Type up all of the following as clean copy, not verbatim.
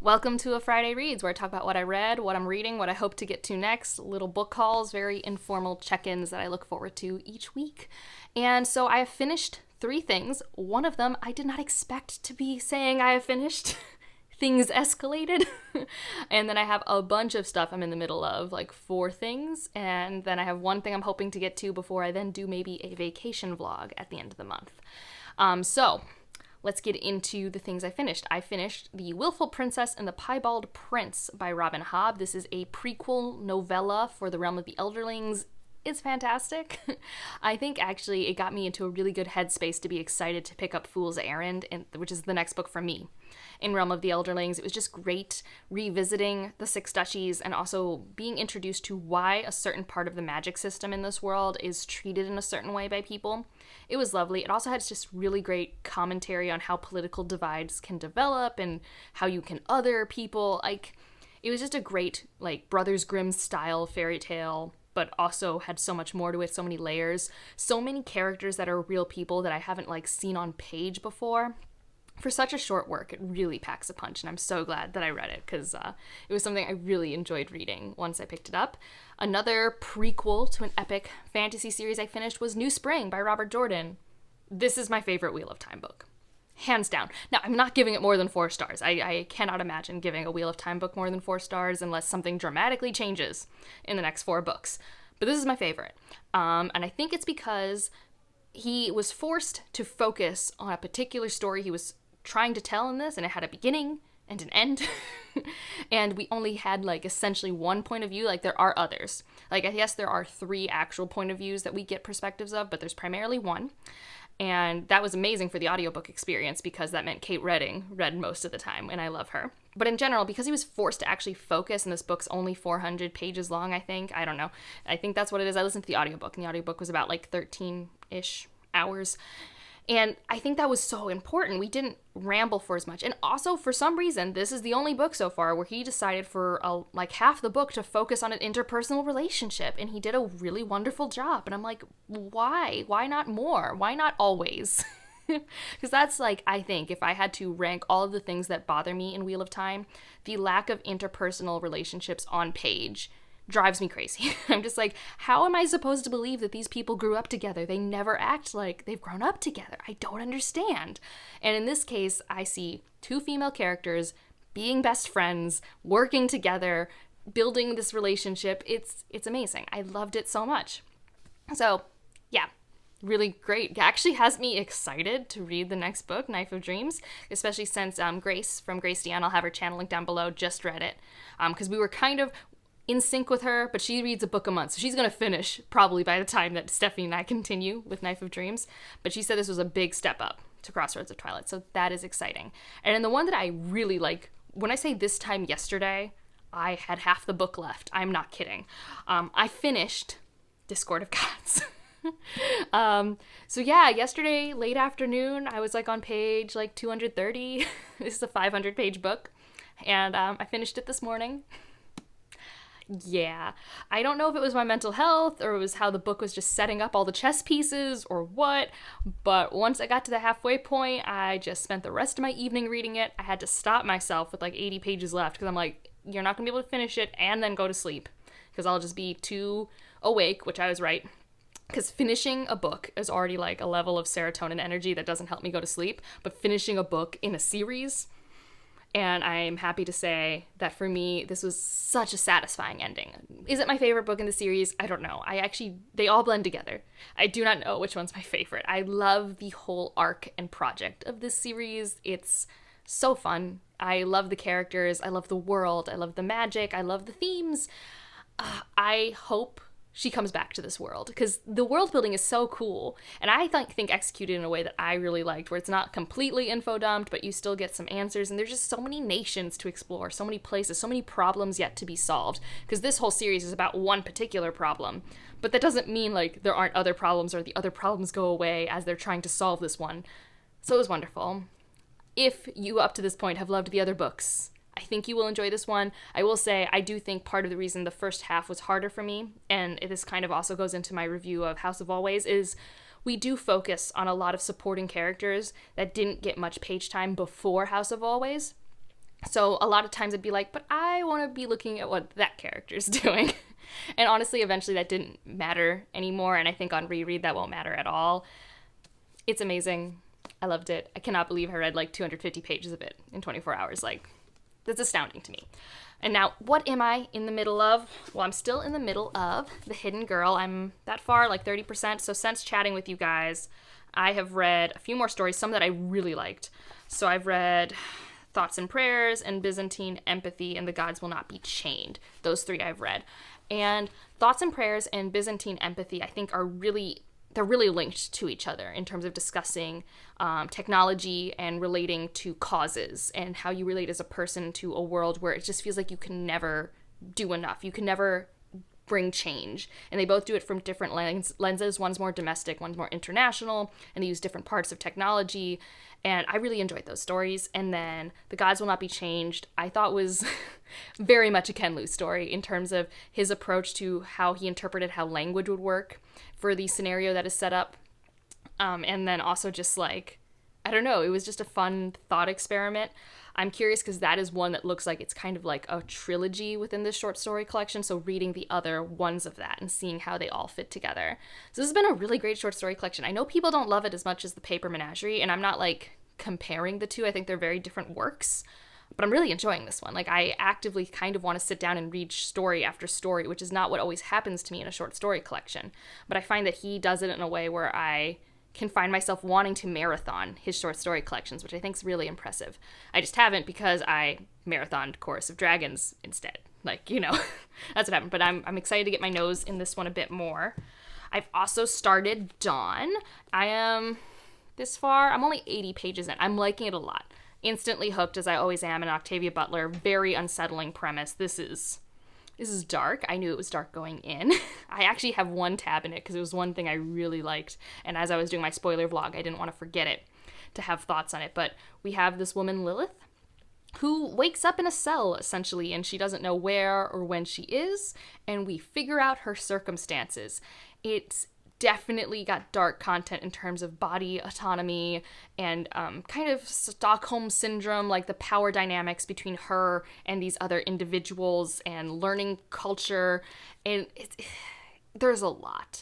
Welcome to a Friday Reads, where I talk about what I read, what I'm reading, what I hope to get to next, little book hauls, very informal check-ins that I look forward to each week. And so I have finished 3 things. One of them I did not expect to be saying I have finished. Things escalated. And then I have a bunch of stuff I'm in the middle of, like 4 things. And then I have one thing I'm hoping to get to before I then do maybe a vacation vlog at the end of the month. So let's get into the things I finished. I finished The Willful Princess and the Piebald Prince by Robin Hobb. This is a prequel novella for the Realm of the Elderlings. It's fantastic. I think actually it got me into a really good headspace to be excited to pick up Fool's Errand, which is the next book for me. In Realm of the Elderlings, it was just great revisiting the 6 duchies and also being introduced to why a certain part of the magic system in this world is treated in a certain way by people. It was lovely. It also had just really great commentary on how political divides can develop and how you can other people. It was just a great, Brothers Grimm style fairy tale, but also had so much more to it, so many layers, so many characters that are real people that I haven't seen on page before. For such a short work, it really packs a punch, and I'm so glad that I read it, because it was something I really enjoyed reading once I picked it up. Another prequel to an epic fantasy series I finished was New Spring by Robert Jordan. This is my favorite Wheel of Time book. Hands down. Now, I'm not giving it more than 4 stars. I cannot imagine giving a Wheel of Time book more than 4 stars unless something dramatically changes in the next 4 books. But this is my favorite. And I think it's because he was forced to focus on a particular story he was trying to tell in this, and it had a beginning and an end. And we only had essentially one point of view. There are others. I guess there are 3 actual point of views that we get perspectives of, but there's primarily one. And that was amazing for the audiobook experience because that meant Kate Redding read most of the time, and I love her. But in general, because he was forced to actually focus, and this book's only 400 pages long, I think. I don't know. I think that's what it is. I listened to the audiobook, and the audiobook was about 13-ish hours. And I think that was so important. We didn't ramble for as much. And also, for some reason, this is the only book so far where he decided for half the book to focus on an interpersonal relationship. And he did a really wonderful job. And I'm like, why? Why not more? Why not always? Because that's I think if I had to rank all of the things that bother me in Wheel of Time, the lack of interpersonal relationships on page drives me crazy. I'm just how am I supposed to believe that these people grew up together? They never act like they've grown up together. I don't understand. And in this case, I see 2 female characters being best friends, working together, building this relationship. It's amazing. I loved it so much. So, yeah. Really great. It actually has me excited to read the next book, Knife of Dreams, especially since Grace from Grace Deanne, I'll have her channel linked down below, just read it. Because we were kind of in sync with her, but she reads a book a month, so she's going to finish probably by the time that Stephanie and I continue with Knife of Dreams. But she said this was a big step up to Crossroads of Twilight, so that is exciting. And then the one that I really like, when I say this time yesterday, I had half the book left. I'm not kidding. I finished Discord of Gods. So yeah, yesterday, late afternoon, I was on page 230. This is a 500-page book, and I finished it this morning. Yeah, I don't know if it was my mental health or it was how the book was just setting up all the chess pieces or what, but once I got to the halfway point, I just spent the rest of my evening reading it. I had to stop myself with 80 pages left because I'm you're not gonna be able to finish it and then go to sleep because I'll just be too awake, which I was right. Because finishing a book is already a level of serotonin energy that doesn't help me go to sleep, but finishing a book in a series, and I'm happy to say that for me, this was such a satisfying ending. Is it my favorite book in the series? I don't know. They all blend together. I do not know which one's my favorite. I love the whole arc and project of this series. It's so fun. I love the characters. I love the world. I love the magic. I love the themes. I hope she comes back to this world because the world building is so cool, and I think executed in a way that I really liked, where it's not completely info dumped, but you still get some answers, and there's just so many nations to explore, so many places, so many problems yet to be solved, because this whole series is about one particular problem, but that doesn't mean there aren't other problems or the other problems go away as they're trying to solve this one. So it was wonderful. If you up to this point have loved the other books, I think you will enjoy this one. I will say, I do think part of the reason the first half was harder for me, and this kind of also goes into my review of House of Always, is we do focus on a lot of supporting characters that didn't get much page time before House of Always. So a lot of times I'd be like, but I want to be looking at what that character's doing. And honestly, eventually that didn't matter anymore. And I think on reread that won't matter at all. It's amazing. I loved it. I cannot believe I read like 250 pages of it in 24 hours. Like, that's astounding to me. And now, what am I in the middle of? Well, I'm still in the middle of The Hidden Girl. I'm that far, like 30%. So since chatting with you guys, I have read a few more stories, some that I really liked. So I've read Thoughts and Prayers and Byzantine Empathy and The Gods Will Not Be Chained. Those 3 I've read. And Thoughts and Prayers and Byzantine Empathy, I think, they're really linked to each other in terms of discussing technology and relating to causes and how you relate as a person to a world where it just feels like you can never do enough. You can never bring change. And they both do it from different lenses. One's more domestic, one's more international, and they use different parts of technology. And I really enjoyed those stories. And then The Gods Will Not Be Changed, I thought was very much a Ken Liu story in terms of his approach to how he interpreted how language would work for the scenario that is set up. And then also just like, I don't know, it was just a fun thought experiment. I'm curious because that is one that looks like it's kind of like a trilogy within this short story collection, so reading the other ones of that and seeing how they all fit together. So this has been a really great short story collection. I know people don't love it as much as The Paper Menagerie, and I'm not like comparing the two. I think they're very different works, but I'm really enjoying this one. Like, I actively kind of want to sit down and read story after story, which is not what always happens to me in a short story collection. But I find that he does it in a way where I can find myself wanting to marathon his short story collections, which I think is really impressive. I just haven't because I marathoned Chorus of Dragons instead. Like, you know, that's what happened. But I'm excited to get my nose in this one a bit more. I've also started Dawn. I am this far. I'm only 80 pages in. I'm liking it a lot. Instantly hooked, as I always am, in Octavia Butler. Very unsettling premise. This is dark. I knew it was dark going in. I actually have one tab in it because it was one thing I really liked. And as I was doing my spoiler vlog, I didn't want to forget it to have thoughts on it. But we have this woman, Lilith, who wakes up in a cell, essentially, and she doesn't know where or when she is. And we figure out her circumstances. It's definitely got dark content in terms of body autonomy and kind of Stockholm syndrome, like the power dynamics between her and these other individuals and learning culture. And there's a lot.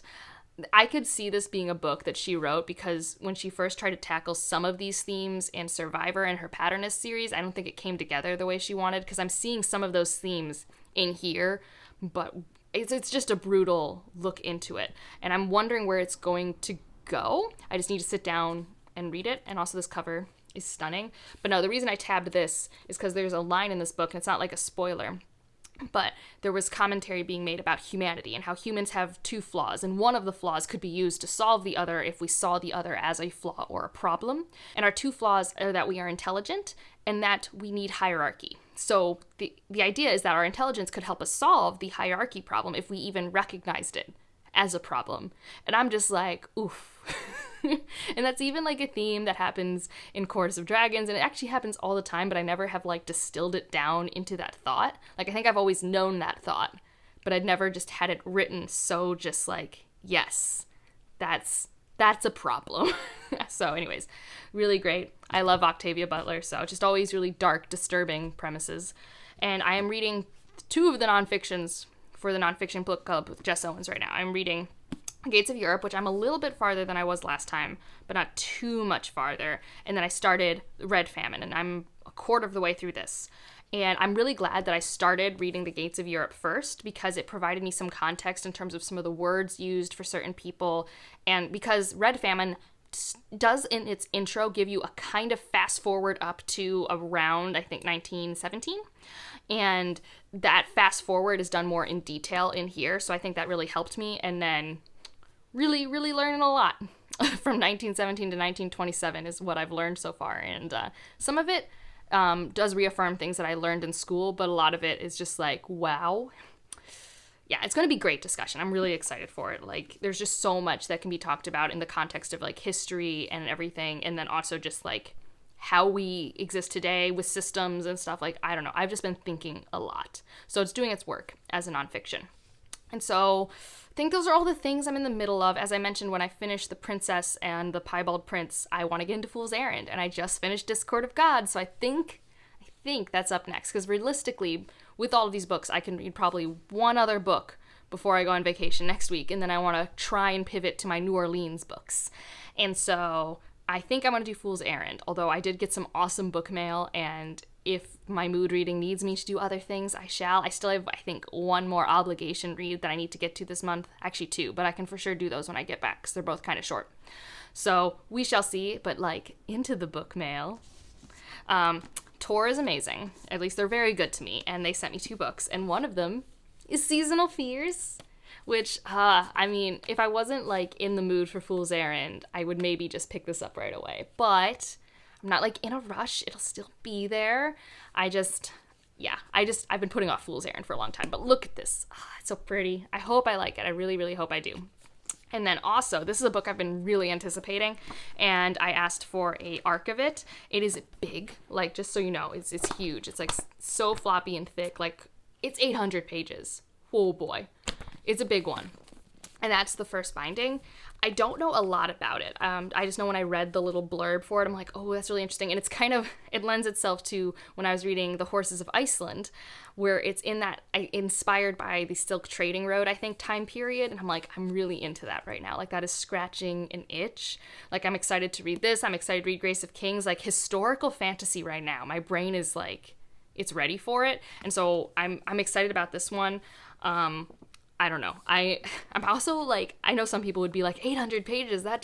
I could see this being a book that she wrote because when she first tried to tackle some of these themes in Survivor and her Patternist series, I don't think it came together the way she wanted, because I'm seeing some of those themes in here, but it's just a brutal look into it. And I'm wondering where it's going to go. I just need to sit down and read it. And also this cover is stunning. But no, the reason I tabbed this is because there's a line in this book, and it's not like a spoiler, but there was commentary being made about humanity and how humans have 2 flaws, and one of the flaws could be used to solve the other if we saw the other as a flaw or a problem. And our 2 flaws are that we are intelligent and that we need hierarchy. So the idea is that our intelligence could help us solve the hierarchy problem if we even recognized it as a problem. And I'm just like, oof. And that's even like a theme that happens in Chorus of Dragons, and it actually happens all the time, but I never have like distilled it down into that thought. Like, I think I've always known that thought, but I'd never just had it written so just like, yes, that's a problem. So anyways, really great. I love Octavia Butler, so just always really dark, disturbing premises. And I am reading 2 of the nonfictions for the Nonfiction Book Club with Jess Owens right now. I'm reading Gates of Europe, which I'm a little bit farther than I was last time, but not too much farther. And then I started Red Famine, and I'm a quarter of the way through this. And I'm really glad that I started reading the Gates of Europe first, because it provided me some context in terms of some of the words used for certain people. And because Red Famine does in its intro give you a kind of fast forward up to around, I think, 1917. And that fast forward is done more in detail in here. So I think that really helped me. And then really, really learning a lot from 1917 to 1927 is what I've learned so far. And some of it does reaffirm things that I learned in school, but a lot of it is just like, wow. Yeah, it's going to be great discussion. I'm really excited for it. Like, there's just so much that can be talked about in the context of like history and everything. And then also just like how we exist today with systems and stuff. Like, I don't know. I've just been thinking a lot. So it's doing its work as a nonfiction. And so I think those are all the things I'm in the middle of. As I mentioned, when I finish The Princess and the Piebald Prince, I want to get into Fool's Errand. And I just finished Discord of Gods. So I think think that's up next, because realistically, with all of these books, I can read probably one other book before I go on vacation next week, and then I want to try and pivot to my New Orleans books. And so I think I'm going to do Fool's Errand, although I did get some awesome book mail, and if my mood reading needs me to do other things, I shall. I still have, I think, one more obligation read that I need to get to this month. Actually, two, but I can for sure do those when I get back, because they're both kind of short. So we shall see, but like, into the book mail. Tor is amazing. At least they're very good to me, and they sent me 2 books, and one of them is Seasonal Fears, which, I mean, if I wasn't, like, in the mood for Fool's Errand, I would maybe just pick this up right away. But I'm not, like, in a rush. It'll still be there. I've been putting off Fool's Errand for a long time. But look at this. It's so pretty. I hope I like it. I really, really hope I do. And then also, this is a book I've been really anticipating, and I asked for a arc of it. It is big, like, just so you know, it's huge. It's, like, so floppy and thick. Like, it's 800 pages. Oh, boy. It's a big one. And that's the first binding. I don't know a lot about it. I just know when I read the little blurb for it, I'm like, oh, that's really interesting. And it's it lends itself to when I was reading The Horses of Iceland, where it's inspired by the Silk Trading Road, I think, time period. And I'm like, I'm really into that right now. Like, that is scratching an itch. Like, I'm excited to read this. I'm excited to read Grace of Kings. Like, historical fantasy right now. My brain is like, it's ready for it. And so I'm excited about this one. I don't know. I'm also like, I know some people would be like, 800 pages, that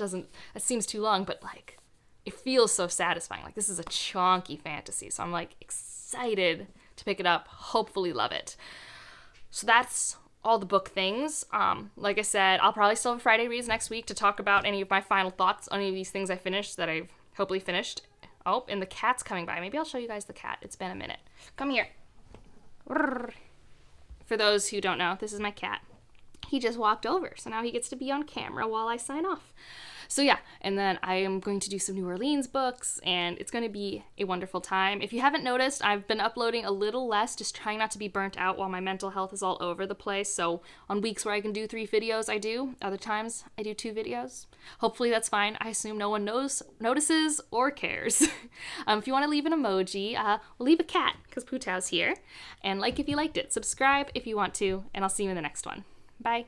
seems too long, but like, it feels so satisfying. Like, this is a chunky fantasy, so I'm like excited to pick it up, hopefully love it. So that's all the book things. Like I said, I'll probably still have Friday reads next week to talk about any of my final thoughts on any of these things I finished that I've hopefully finished. Oh, and the cat's coming by. Maybe I'll show you guys the cat. It's been a minute. Come here. For those who don't know, this is my cat. He just walked over, so now he gets to be on camera while I sign off. So yeah, and then I am going to do some New Orleans books, and it's going to be a wonderful time. If you haven't noticed, I've been uploading a little less, just trying not to be burnt out while my mental health is all over the place. So on weeks where I can do 3 videos, I do. Other times, I do 2 videos. Hopefully that's fine. I assume no one notices or cares. If you want to leave an emoji, we'll leave a cat, because Poohtow's here. And like if you liked it. Subscribe if you want to, and I'll see you in the next one. Bye.